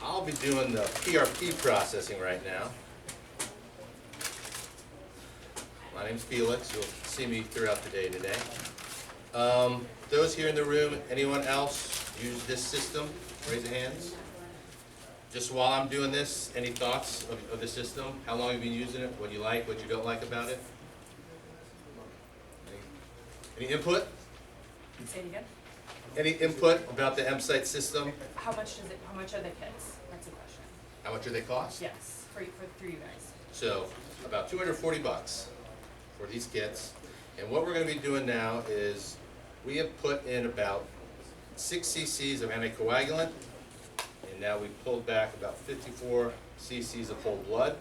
I'll be doing the PRP processing right now. My name's Felix. You'll see me throughout the day today. Those here in the room, anyone else use this system? Raise your hands. Just while I'm doing this, any thoughts of the system? How long have you been using it? What do you like? What you don't like about it? Any input? Say it again. Any input about the M-Site system? How much are the kits? That's a question. How much do they cost? Yes, for you guys. So about 240 bucks for these kits. And what we're going to be doing now is we have put in about 6 cc's of anticoagulant, and now we've pulled back about 54 cc's of whole blood,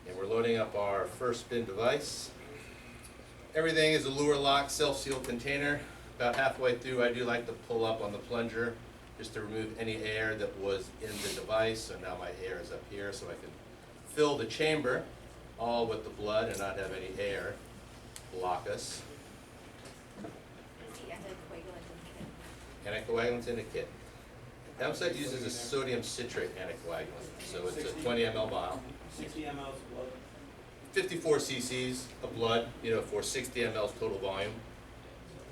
and we're loading up our first spin device. Everything is a Luer lock self-sealed container. About halfway through, I do like to pull up on the plunger just to remove any air that was in the device. So now my air is up here, so I can fill the chamber all with the blood and not have any air block us. Is the anticoagulant in the kit? Anticoagulants in a kit. M-Site uses a sodium citrate anticoagulant, so it's a 20 ml vial. 60 mLs of blood. 54 cc's of blood, for 60 mLs total volume.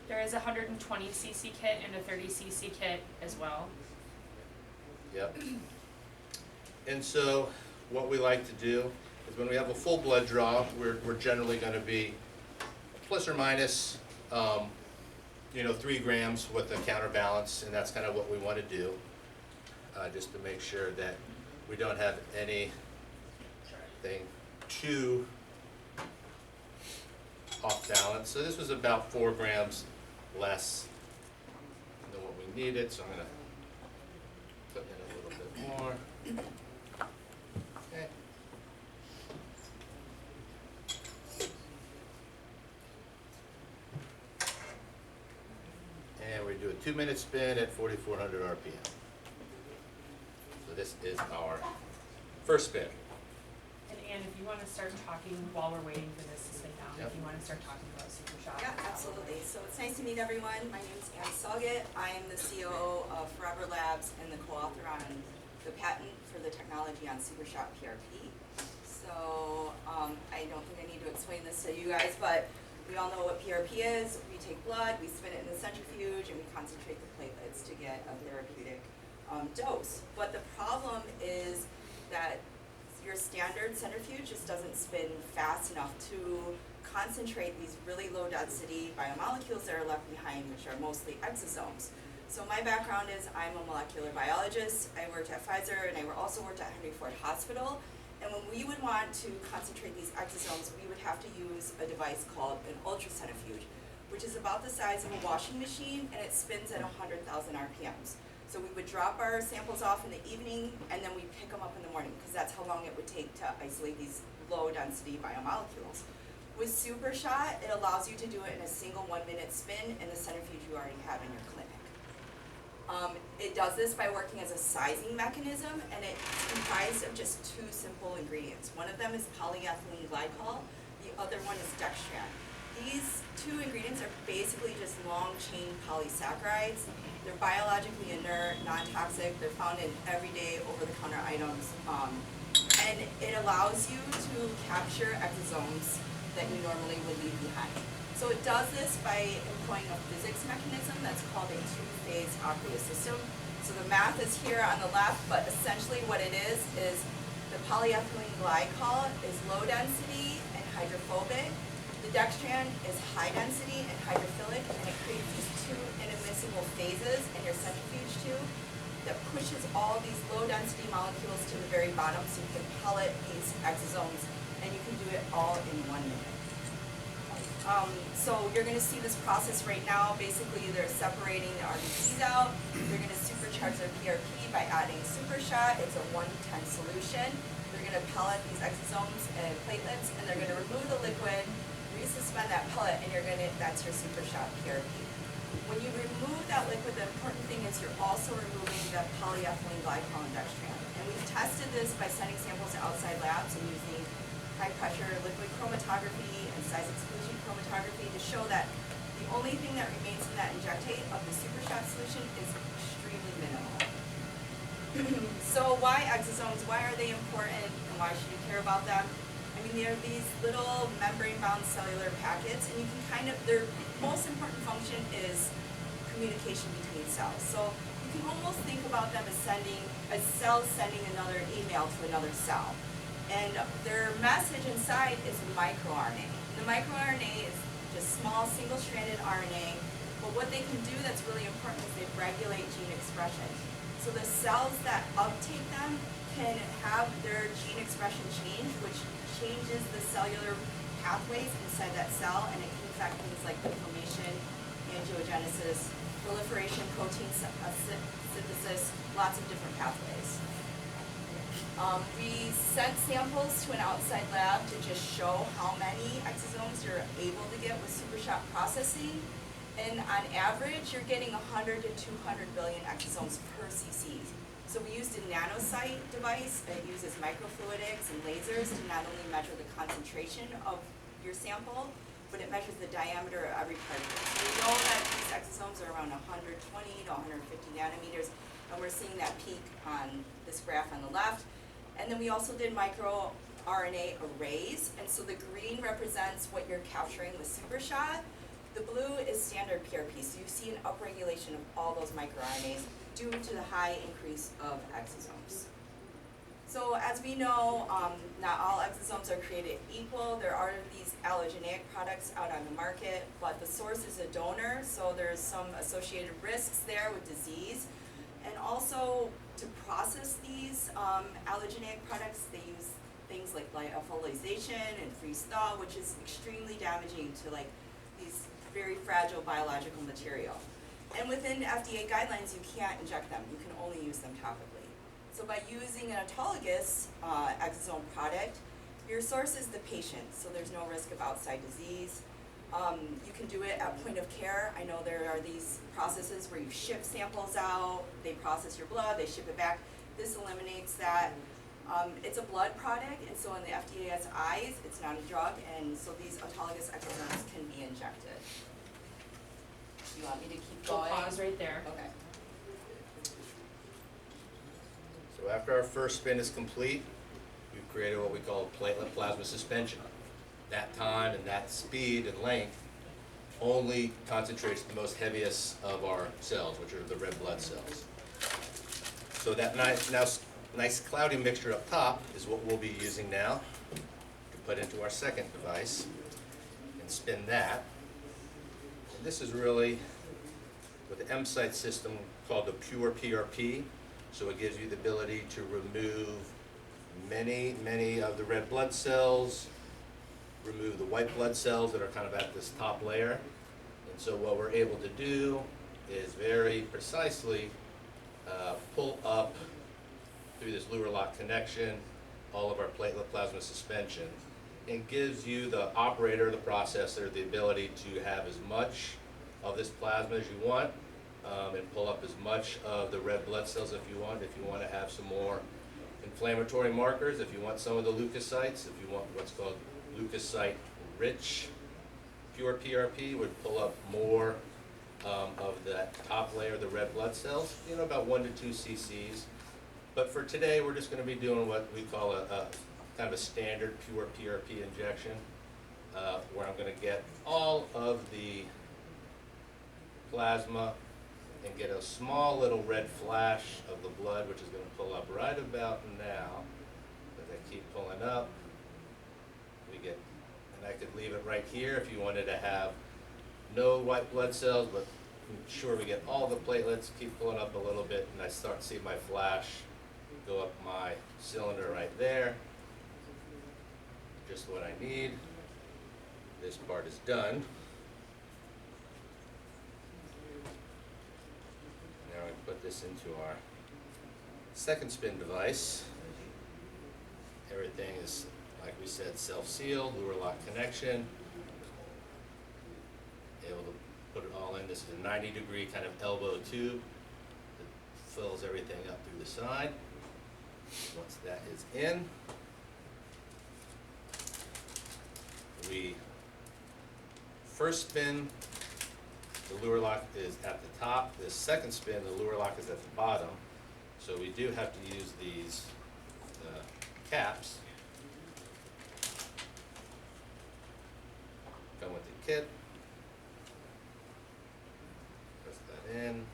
There is a 120 cc kit and a 30 cc kit as well. Yep. And so what we like to do is when we have a full blood draw, we're generally going to be plus or minus 3 grams with a counterbalance, and that's kind of what we want to do, just to make sure that we don't have anything too off balance. So this was about 4 grams less than what we needed, so I'm going to put in a little bit more. Okay. And we do a 2-minute spin at 4,400 RPM. So this is our first spin. And Anne, if you want to start talking while we're waiting for this to spin down, Yep. if you want to start talking about SuperShot. Yeah, absolutely. So it's nice to meet everyone. My name is Hozeka-Holgot. I am the COO of ForeverLabs and the co-author on the patent for the technology on SuperShotPRP. So I don't think I need to explain this to you guys, but we all know what PRP is. We take blood, we spin it in the centrifuge, and we concentrate the platelets to get a therapeutic dose. But the problem is that your standard centrifuge just doesn't spin fast enough to concentrate these really low density biomolecules that are left behind, which are mostly exosomes. So my background is I'm a molecular biologist. I worked at Pfizer and I also worked at Henry Ford Hospital. And when we would want to concentrate these exosomes, we would have to use a device called an ultracentrifuge, which is about the size of a washing machine, and it spins at 100,000 RPMs. So we would drop our samples off in the evening, and then we'd pick them up in the morning, because that's how long it would take to isolate these low-density biomolecules. With SuperShot, it allows you to do it in a single 1-minute spin in the centrifuge you already have in your clinic. It does this by working as a sizing mechanism, and it's comprised of just 2 simple ingredients. One of them is polyethylene glycol, the other one is dextran. These 2 ingredients are basically just long-chain polysaccharides. They're biologically inert, non-toxic. They're found in everyday over-the-counter items. And it allows you to capture exosomes that you normally would leave behind. So it does this by employing a physics mechanism that's called a 2-phase aqueous system. So the math is here on the left, but essentially what it is the polyethylene glycol is low density and hydrophobic. The dextran is high density and hydrophilic, and it creates these 2 inadmissible phases in your centrifuge tube that pushes all these low density molecules to the very bottom so you can pellet these exosomes, and you can do it all in 1 minute. So you're going to see this process right now. Basically, they're separating the RBCs out. They're going to supercharge their PRP by adding SuperShot. It's a 1-to-10 solution. They're going to pellet these exosomes and platelets, and they're going to remove the liquid, resuspend that pellet, and that's your SuperShotPRP. When you remove that liquid, the important thing is you're also removing the polyethylene glycol and dextran. And we've tested this by sending samples to outside labs and using high-pressure liquid chromatography and size exclusion chromatography to show that the only thing that remains in that injectate of the SuperShot solution is extremely minimal. So why exosomes? Why are they important and why should you care about them? I mean, they're these little membrane-bound cellular packets, and you can kind of, their most important function is communication between cells. So you can almost think about them as a cell sending another email to another cell. And their message inside is a microRNA. The microRNA is just small single-stranded RNA, but what they can do that's really important is they regulate gene expression. So the cells that uptake them can have their gene expression change, which changes the cellular pathways inside that cell, and it can affect things like inflammation, angiogenesis, proliferation, protein synthesis, lots of different pathways. We sent samples to an outside lab to just show how many exosomes you're able to get with SuperShot processing. And on average, you're getting 100 to 200 billion exosomes per cc. So we used a nanosite device that uses microfluidics and lasers to not only measure the concentration of your sample, but it measures the diameter of every particle. So we know that these exosomes are around 120 to 150 nanometers, and we're seeing that peak on this graph on the left. And then we also did microRNA arrays, and so the green represents what you're capturing with SuperShot. The blue is standard PRP, so you see an upregulation of all those microRNAs due to the high increase of exosomes. So as we know, not all exosomes are created equal. There are these allogeneic products out on the market, but the source is a donor, so there's some associated risks there with disease. And also, to process these allogeneic products, they use things like lyophilization and freeze thaw, which is extremely damaging to like these very fragile biological material. And within FDA guidelines, you can't inject them. You can only use them topically. So by using an autologous exosome product, your source is the patient, so there's no risk of outside disease. You can do it at point of care. I know there are these processes where you ship samples out, they process your blood, they ship it back. This eliminates that. It's a blood product, and so in the FDA's eyes, it's not a drug, and so these autologous exosomes can be injected. You want me to keep We'll going? pause right there. Okay. So after our first spin is complete, we've created what we call platelet plasma suspension. That time and that speed and length only concentrates the most heaviest of our cells, which are the red blood cells. So that nice cloudy mixture up top is what we'll be using now to put into our second device and spin that. And this is really with the M-site system called the pure PRP. So it gives you the ability to remove many of the red blood cells, remove the white blood cells that are kind of at this top layer. And so what we're able to do is very precisely pull up through this Luer lock connection all of our platelet plasma suspension, and gives you, the operator, the processor, the ability to have as much of this plasma as you want, and pull up as much of the red blood cells if you want. If you want to have some more inflammatory markers, if you want some of the leukocytes, if you want what's called leukocyte-rich pure PRP, would pull up more of that top layer, the red blood cells, about 1 to 2 cc's. But for today, we're just going to be doing what we call a kind of a standard pure PRP injection, where I'm going to get all of the plasma and get a small little red flash of the blood, which is going to pull up right about now. As I keep pulling up, we get, and I could leave it right here if you wanted to have no white blood cells, but sure we get all the platelets. Keep pulling up a little bit, and I start to see my flash go up my cylinder right there. Just what I need. This part is done. Now I put this into our second spin device. Everything is, like we said, self-sealed, Luer lock connection. Able to put it all in. This is a 90-degree kind of elbow tube that fills everything up through the side. Once that is in, we first spin, the Luer lock is at the top. The second spin, the Luer lock is at the bottom. So we do have to use these caps. Come with the kit. Press that in.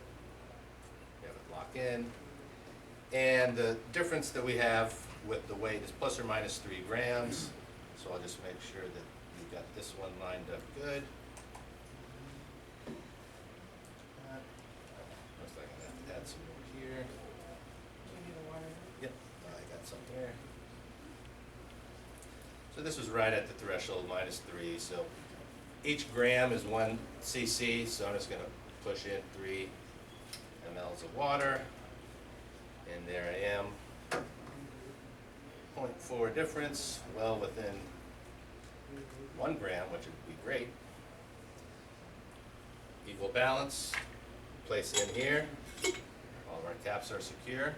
You have it lock in. And the difference that we have with the weight is plus or minus 3 grams. So I'll just make sure that you've got this one lined up good. Looks like I have to add some more here. Yep, I got some there. So this was right at the threshold, minus 3. So each gram is 1 cc. So I'm just going to push in 3 mLs of water. And there I am. 0.4 difference, well within 1 gram, which would be great. Equal balance, place it in here. All of our caps are secure.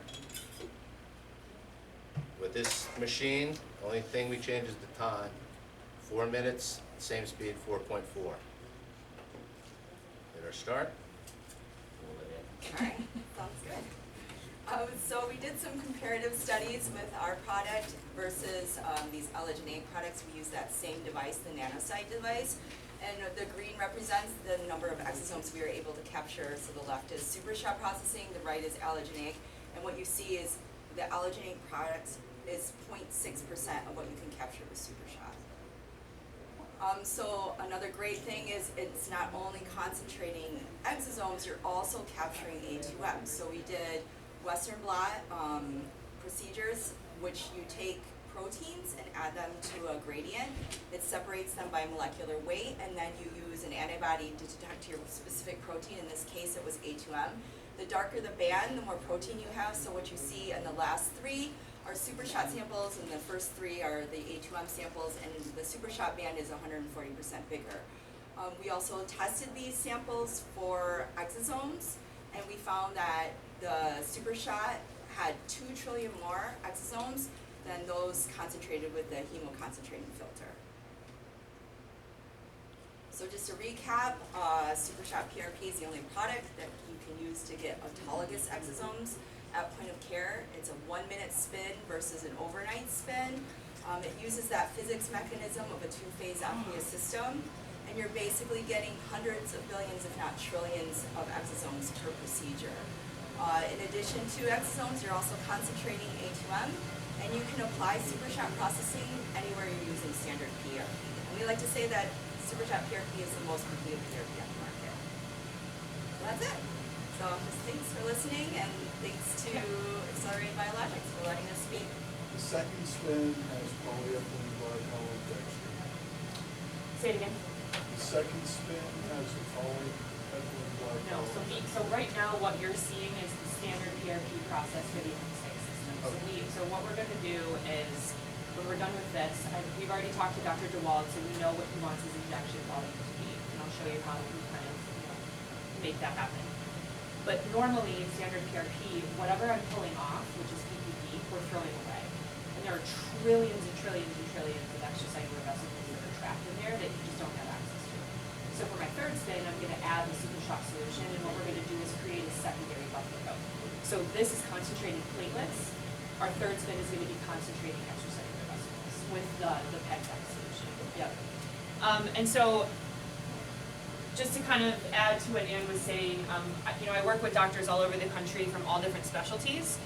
With this machine, the only thing we change is the time. 4 minutes, same speed, 4.4. Hit our start. Roll it in. All right, sounds good. So we did some comparative studies with our product versus these allogeneic products. We use that same device, the nanocyte device. And the green represents the number of exosomes we were able to capture. So the left is SuperShot processing, the right is allogeneic. And what you see is the allogeneic products is 0.6% of what you can capture with SuperShot. So another great thing is it's not only concentrating exosomes, you're also capturing A2M. So we did Western blot procedures, which you take proteins and add them to a gradient. It separates them by molecular weight, and then you use an antibody to detect your specific protein. In this case, it was A2M. The darker the band, the more protein you have. So what you see in the last 3 are SuperShot samples, and the first 3 are the A2M samples, and the SuperShot band is 140% bigger. We also tested these samples for exosomes, and we found that the SuperShot had 2 trillion more exosomes than those concentrated with the hemoconcentrating filter. So just to recap, SuperShotPRP is the only product that you can use to get autologous exosomes at point of care. It's a 1-minute spin versus an overnight spin. It uses that physics mechanism of a 2-phase aqueous system, and you're basically getting hundreds of billions, if not trillions, of exosomes per procedure. In addition to exosomes, you're also concentrating A2M, and you can apply SuperShot processing anywhere you're using standard PRP. And we like to say that SuperShotPRP is the most complete PRP on the market. So that's it. So just thanks for listening, and thanks to Accelerated Biologics for letting us speak. The second spin has polyethylene glycol dextrin. Say it again. The second spin has a polyethylene glycol. No, so right now what you're seeing is the standard PRP process for the Hozeka system. Okay. So what we're going to do is, when we're done with this, we've already talked to Dr. DeWald, so we know what he wants his injection volume to be, and I'll show you how we kind of make that happen. But normally in standard PRP, whatever I'm pulling off, which is PPP, we're throwing away. And there are trillions and trillions and trillions of extracellular vesicles that are trapped in there that you just don't have access to. So for my third spin, I'm going to add the SuperShot solution, and what we're going to do is create a secondary buffer coat. So this is concentrating platelets. Our third spin is going to be concentrating extracellular vesicles with the PEG-DEX solution. Yep. And so, just to kind of add to what Ann was saying, I work with doctors all over the country from all different specialties.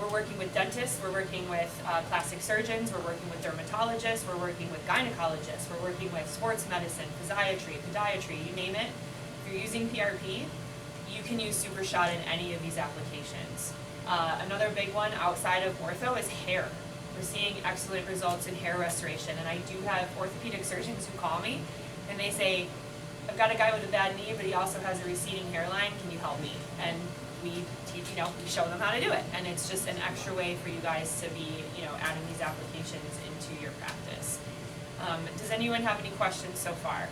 We're working with dentists, we're working with plastic surgeons, we're working with dermatologists, we're working with gynecologists, we're working with sports medicine, physiatry, podiatry, you name it. If you're using PRP, you can use SuperShot in any of these applications. Another big one outside of ortho is hair. We're seeing excellent results in hair restoration, and I do have orthopedic surgeons who call me and they say, I've got a guy with a bad knee, but he also has a receding hairline, can you help me? And we teach, we show them how to do it, and it's just an extra way for you guys to be, adding these applications into your practice. Does anyone have any questions so far?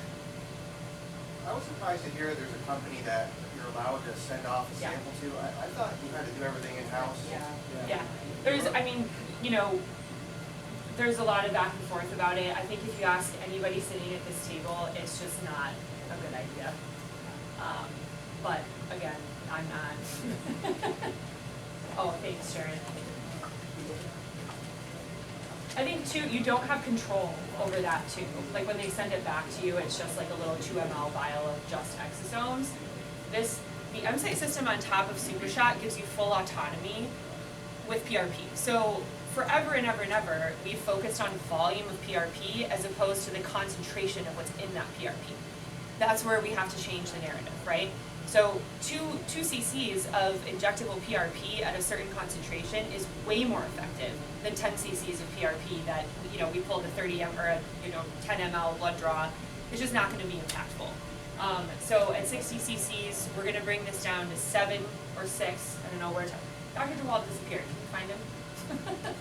I was surprised to hear there's a company that you're allowed to send off a Yeah. sample to. I thought you had to do everything in-house. Yeah, there's a lot of back and forth about it. I think if you ask anybody sitting at this table, it's just not a good idea. But again, I'm not. Oh, thanks, Sharon. I think too, you don't have control over that too. Like when they send it back to you, it's just like a little 2 ml vial of just exosomes. The MSite system on top of SuperShot gives you full autonomy with PRP. So forever and ever and ever, we've focused on volume of PRP as opposed to the concentration of what's in that PRP. That's where we have to change the narrative, right? So two cc's of injectable PRP at a certain concentration is way more effective than 10 cc's of PRP that, you know, we pulled a 30 m or a, 10 ml blood draw. It's just not going to be impactful. So at 60 cc's, we're going to bring this down to 7 or 6. I don't know where Dr. DeWald disappeared. Can you find him?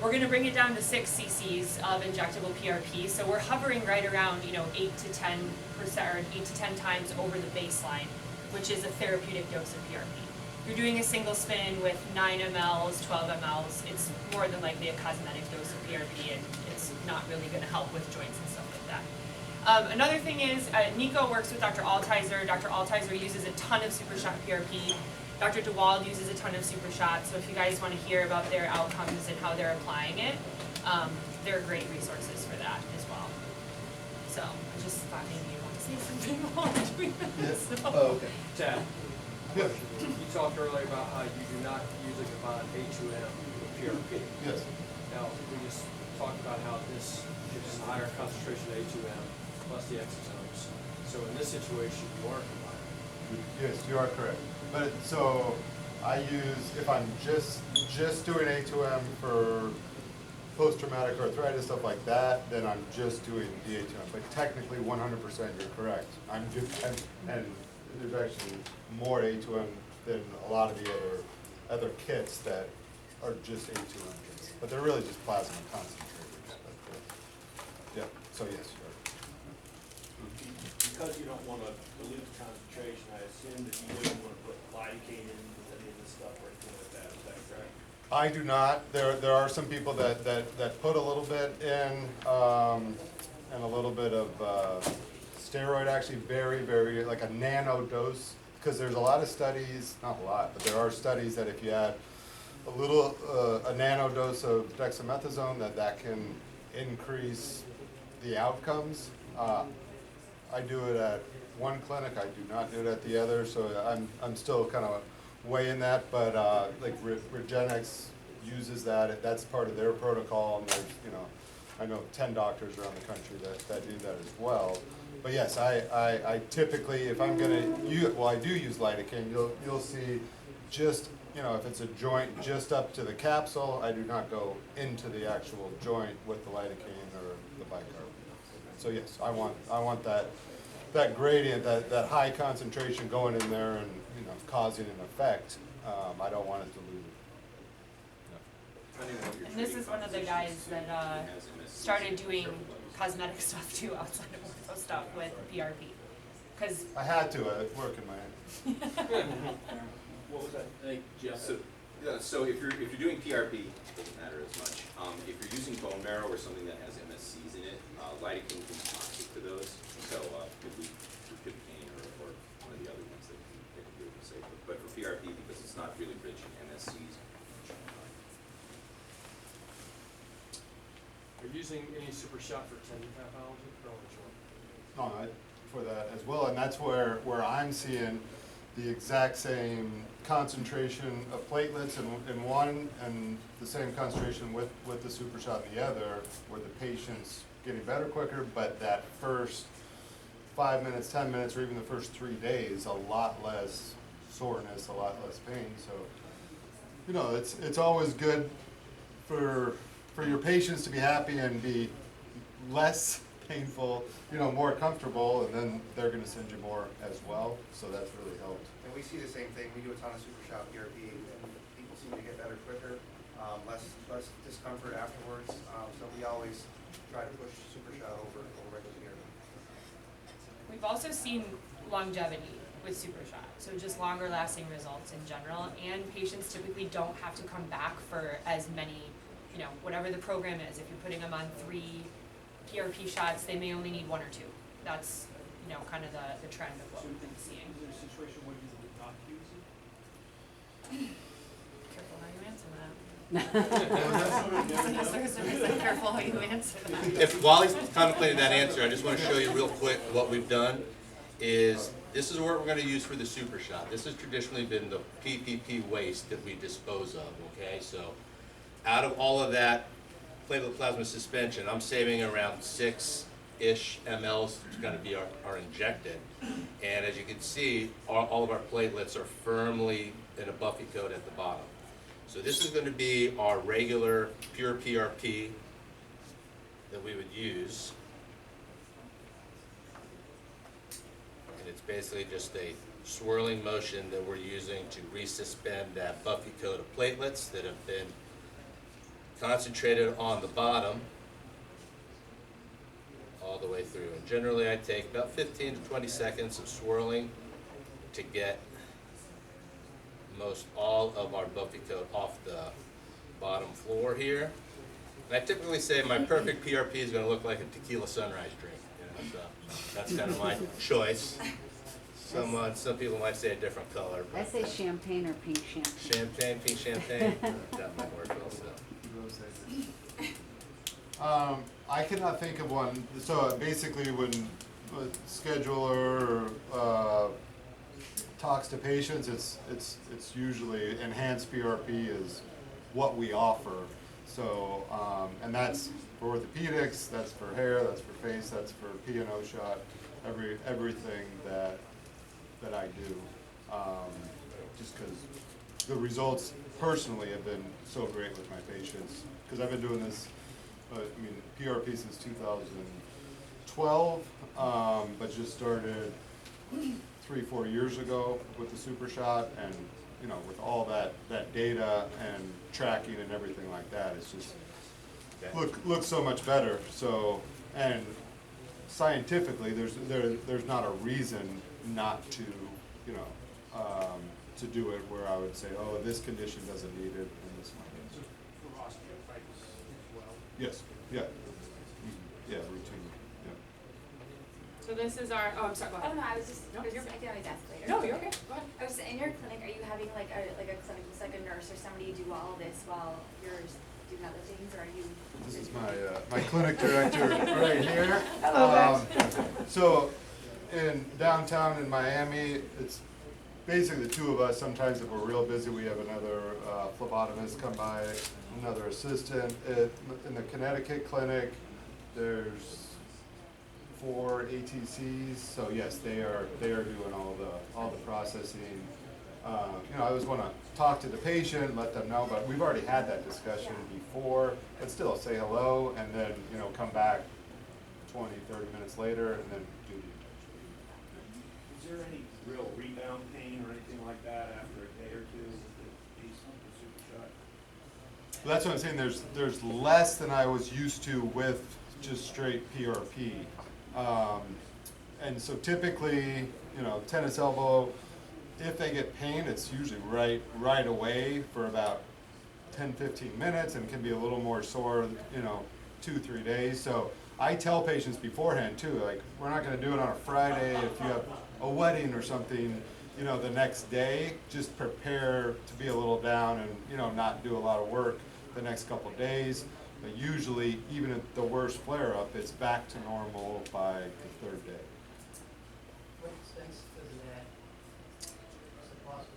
We're going to bring it down to 6 cc's of injectable PRP. So we're hovering right around, 8 to 10%, or 8 to 10 times over the baseline, which is a therapeutic dose of PRP. If you're doing a single spin with 9 mLs, 12 mLs, it's more than likely a cosmetic dose of PRP, and it's not really going to help with joints and stuff like that. Another thing is, Nico works with Dr. Altizer. Dr. Altizer uses a ton of SuperShotPRP. Dr. DeWald uses a ton of SuperShot, so if you guys want to hear about their outcomes and how they're applying it, they're great resources for that as well. So I just thought maybe you want to say something while we're doing this. Yes. So. Oh, okay. Chad, Yes. you talked earlier about how you do not use a combined A2M with PRP. Yes. Now, we just talked about how this gives a higher concentration of A2M plus the exosomes. So in this situation, you are combining. Yes, you are correct. But so I use, if I'm just doing A2M for post-traumatic arthritis, stuff like that, then I'm just doing the A2M. But technically, 100% you're correct. And there's actually more A2M than a lot of the other kits that are just A2M kits. But they're really just plasma concentrators. But, yeah, so yes, you're Because you don't want to dilute the concentration, I assume that you wouldn't want to put lidocaine in with any of this stuff or anything like that, is that correct? I do not. There are some people that put a little bit in, and a little bit of steroid, actually very, very, like a nano dose, because there's a lot of studies, not a lot, but there are studies that if you add a nano dose of dexamethasone, that can increase the outcomes. I do it at one clinic, I do not do it at the other, so I'm still kind of weighing that, but like Regenex uses that, that's part of their protocol, and there's, I know 10 doctors around the country that do that as well. But yes, I typically, if I'm gonna use, well, I do use lidocaine, you'll see just, if it's a joint just up to the capsule, I do not go into the actual joint with the lidocaine or the bicarb. So yes, I want that gradient, that high concentration going in there and causing an effect. I don't want it diluted. And this is one of the guys that started doing cosmetic stuff too outside of ortho stuff with PRP. Cause I had to. It worked in my head. What was that? So if you're doing PRP, it doesn't matter as much. If you're using bone marrow or something that has MSCs in it, lidocaine can be toxic to those. So could be bupivacaine or one of the other ones that can be safe. But for PRP, because it's not really rich in MSCs. Are you using any SuperShot for tendon pathology or which one? No, for that as well, and that's where I'm seeing the exact same concentration of platelets in one and the same concentration with the SuperShot in the other, where the patient's getting better quicker, but that first 5 minutes, 10 minutes, or even the first 3 days, a lot less soreness, a lot less pain. So, it's always good for your patients to be happy and be less painful, more comfortable, and then they're going to send you more as well. So that's really helped. And we see the same thing, we do a ton of SuperShotPRP, and people seem to get better quicker, less discomfort afterwards, so we always try to push SuperShot over regular PRP. we've also seen longevity with SuperShot, so just longer lasting results in general, and patients typically don't have to come back for as many, whatever the program is. If you're putting them on 3 PRP shots, they may only need 1 or 2. That's, kind of the trend of what we've been seeing. Is there a situation where you would not use it? Careful how you answer that. Careful how you answer that. If, while he's contemplating that answer, I just want to show you real quick what we've done is, this is what we're going to use for the super shot. This has traditionally been the PPP waste that we dispose of, okay? So out of all of that platelet plasma suspension, I'm saving around 6-ish mLs that's going to be are injected. And as you can see, all of our platelets are firmly in a buffy coat at the bottom. So this is going to be our regular pure PRP that we would use. And it's basically just a swirling motion that we're using to resuspend that buffy coat of platelets that have been concentrated on the bottom all the way through. And generally I take about 15 to 20 seconds of swirling to get most all of our buffy coat off the bottom floor here. And I typically say my perfect PRP is going to look like a tequila sunrise drink. You know, so that's kind of my choice. Some people might say a different color. I But say champagne or pink champagne. champagne, pink champagne, that might work also. I cannot think of one. So basically, when a scheduler talks to patients, it's usually enhanced PRP is what we offer. So and that's for orthopedics, that's for hair, that's for face, that's for P&O shot, everything that I do. Just because the results personally have been so great with my patients. Because I've been doing this, PRP since 2012, but just started 3-4 years ago with the super shot, and with all that data and tracking and everything like that, it's just looks so much better. So, and scientifically, there's not a reason not to to do it where I would say, oh, this condition doesn't need it and this one does. For osteoarthritis as well. Yes, yeah. Yeah, routine, yeah. So this is our, oh, I'm sorry, go ahead. Oh, no, I was just, No, I you're can always ask later. No, you're okay, go ahead. I was, in your clinic, are you having like a clinic with like a nurse or somebody do all of this while you're doing other things, or are you? This is my clinic director right here. Hello, So in downtown in Miami, it's basically the two of us. Sometimes if we're real busy, we have another phlebotomist come by, another assistant. In the Connecticut clinic, there's 4 ATCs. So yes, they are doing all the processing. I always want to talk to the patient, let them know, but we've already had that discussion before. But still, say hello, and then come back 20, 30 minutes later, and then do the injection. Is there any real rebound pain or anything like that after a day or two with the super shot? Well, that's what I'm saying. There's less than I was used to with just straight PRP. And so typically, tennis elbow, if they get pain, it's usually right away for about 10-15 minutes, and can be a little more sore, 2-3 days. So I tell patients beforehand too, like, we're not going to do it on a Friday. If you have a wedding or something, the next day, just prepare to be a little down and not do a lot of work the next couple of days. But usually, even at the worst flare-up, it's back to normal by the 3rd day. What expense does that cost?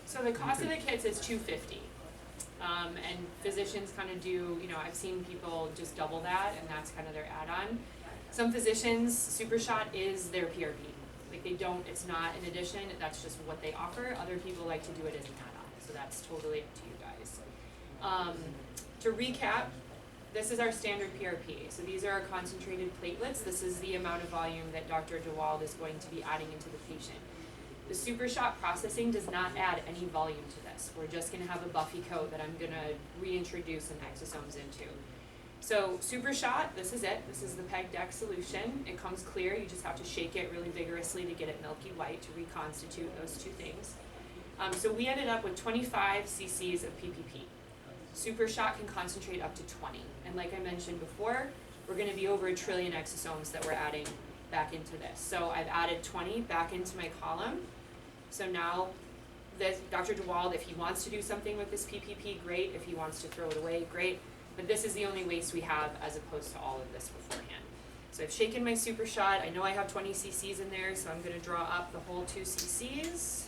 So the cost of the kits is $250. And physicians kind of do, I've seen people just double that, and that's kind of their add-on. Some physicians, SuperShot is their PRP. Like, it's not an addition, that's just what they offer. Other people like to do it as an add-on, so that's totally up to you guys. To recap, this is our standard PRP. So these are our concentrated platelets. This is the amount of volume that Dr. DeWald is going to be adding into the patient. The SuperShot processing does not add any volume to this. We're just gonna have a buffy coat that I'm gonna reintroduce some exosomes into. So SuperShot, this is it. This is the PEG deck solution. It comes clear. You just have to shake it really vigorously to get it milky white to reconstitute those two things. So we ended up with 25 cc's of PPP. SuperShot can concentrate up to 20. And like I mentioned before, we're gonna be over 1 trillion exosomes that we're adding back into this. So I've added 20 back into my column. So now Dr. DeWald, if he wants to do something with this PPP, great. If he wants to throw it away, great. But this is the only waste we have as opposed to all of this beforehand. So I've shaken my Super Shot. I know I have 20 cc's in there, so I'm going to draw up the whole 2 cc's.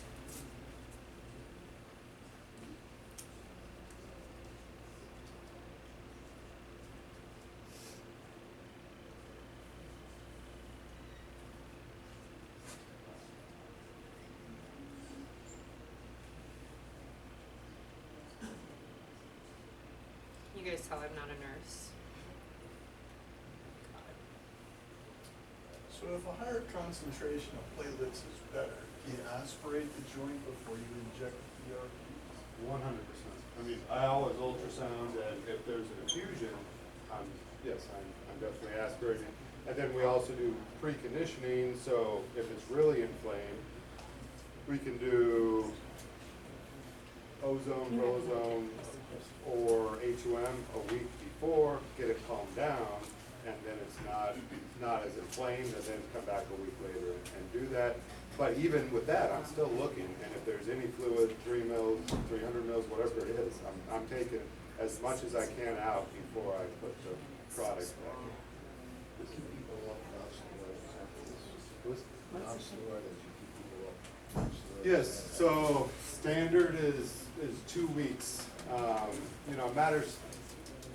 You guys tell I'm not a nurse. So if a higher concentration of platelets is better, do you aspirate the joint before you inject the PRP? 100%. I mean, I always ultrasound, and if there's an effusion, I'm definitely aspirating. And then we also do preconditioning, so if it's really inflamed, we can do ozone, prolozone, or A2M a week before, get it calmed down, and then it's not as inflamed, and then come back a week later and do that. But even with that, I'm still looking, and if there's any fluid, 3 mils, 300 mils, whatever it is, I'm taking as much as I can out before I put the product back in. Yes, so standard is 2 weeks. You know, matters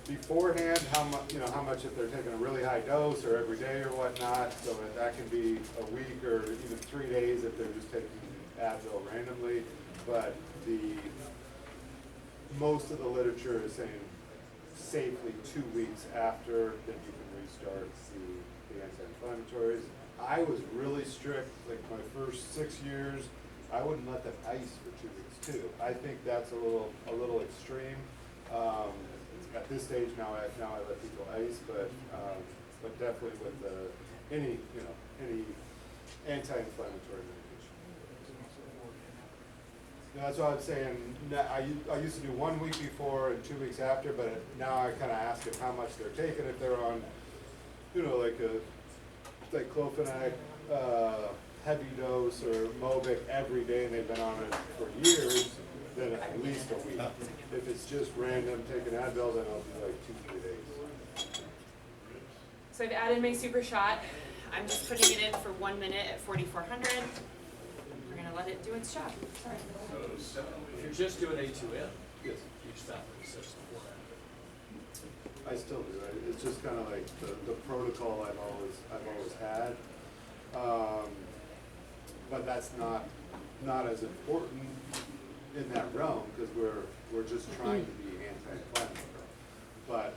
beforehand how much if they're taking a really high dose or every day or whatnot. So that can be a week or even 3 days if they're just taking Advil randomly. But most of the literature is saying safely 2 weeks after that you can restart the anti-inflammatories. I was really strict, like my first 6 years, I wouldn't let them ice for 2 weeks too. I think that's a little extreme. At this stage now I let people ice, but definitely with any anti-inflammatory medication. That's what I'm saying. I used to do 1 week before and 2 weeks after, but now I kind of ask them how much they're taking. If they're on, like clofenac, heavy dose or Mobic every day and they've been on it for years, then at least a week. If it's just random taking Advil, then I'll do like 2-3 days. So I've added my Super Shot. I'm just putting it in for 1 minute at 4,400. We're gonna let it do its job. Sorry. If you're just doing A2M, Yes. you stop at 6 before that. I still do. It's just kind of like the protocol I've always had. But that's not as important in that realm because we're just trying to be anti-inflammatory. But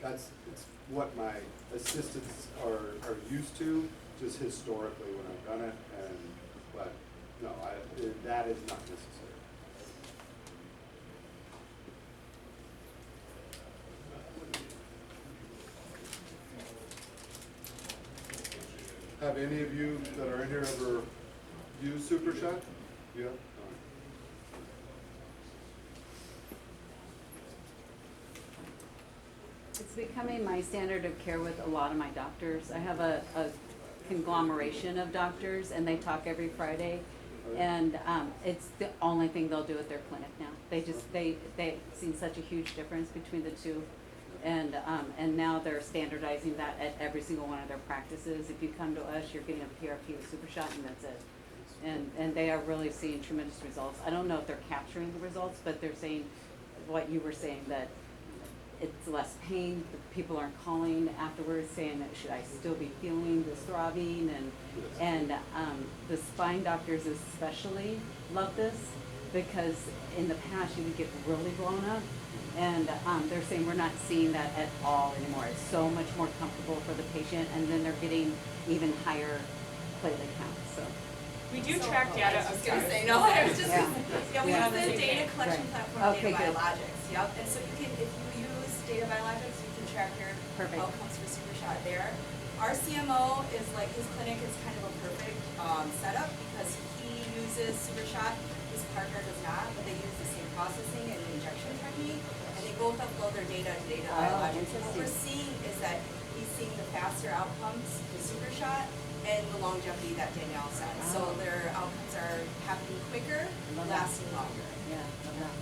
it's what my assistants are used to, just historically when I've done it. But no, that is not necessary. Have any of you that are in here ever used SuperShot? Yeah? It's becoming my standard of care with a lot of my doctors. I have a conglomeration of doctors and they talk every Friday. And it's the only thing they'll do at their clinic now. They've seen such a huge difference between the two. And now they're standardizing that at every single one of their practices. If you come to us, you're getting a PRP with SuperShot and that's it. And they are really seeing tremendous results. I don't know if they're capturing the results, but they're saying what you were saying, that it's less pain. The people aren't calling afterwards saying that should I still be feeling this throbbing, and the spine doctors especially love this because in the past you would get really blown up, and they're saying we're not seeing that at all anymore. It's so much more comfortable for the patient, and then they're getting even higher platelet counts. So. We do track data. I was gonna say, no, I was just, we Yeah. use the data collection platform, Okay, Data good. Biologics, yep. And so you can, if you use Data Biologics, you can track your Perfect. outcomes for SuperShot there. Our CMO is like, his clinic is kind of a perfect setup because he uses SuperShot, his partner does not, but they use the same processing and injection technique, and they both upload their data to Data Biologics. And what we're seeing is that he's seeing the faster outcomes with SuperShot and the longevity that Danielle said. So Wow. their outcomes are happening quicker, Love that. lasting longer. Yeah, love that.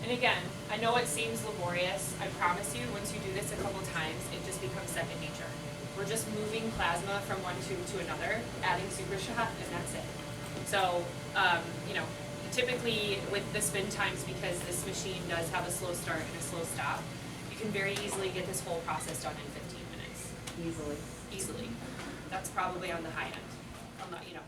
And again, I know it seems laborious. I promise you, once you do this a couple times, it just becomes second nature. We're just moving plasma from one tube to another, adding SuperShot, and that's it. So, you know, typically with the spin times, because this machine does have a slow start and a slow stop, you can very easily get this whole process done in 15 minutes. Easily. Easily. That's probably on the high end. I'm not, you know.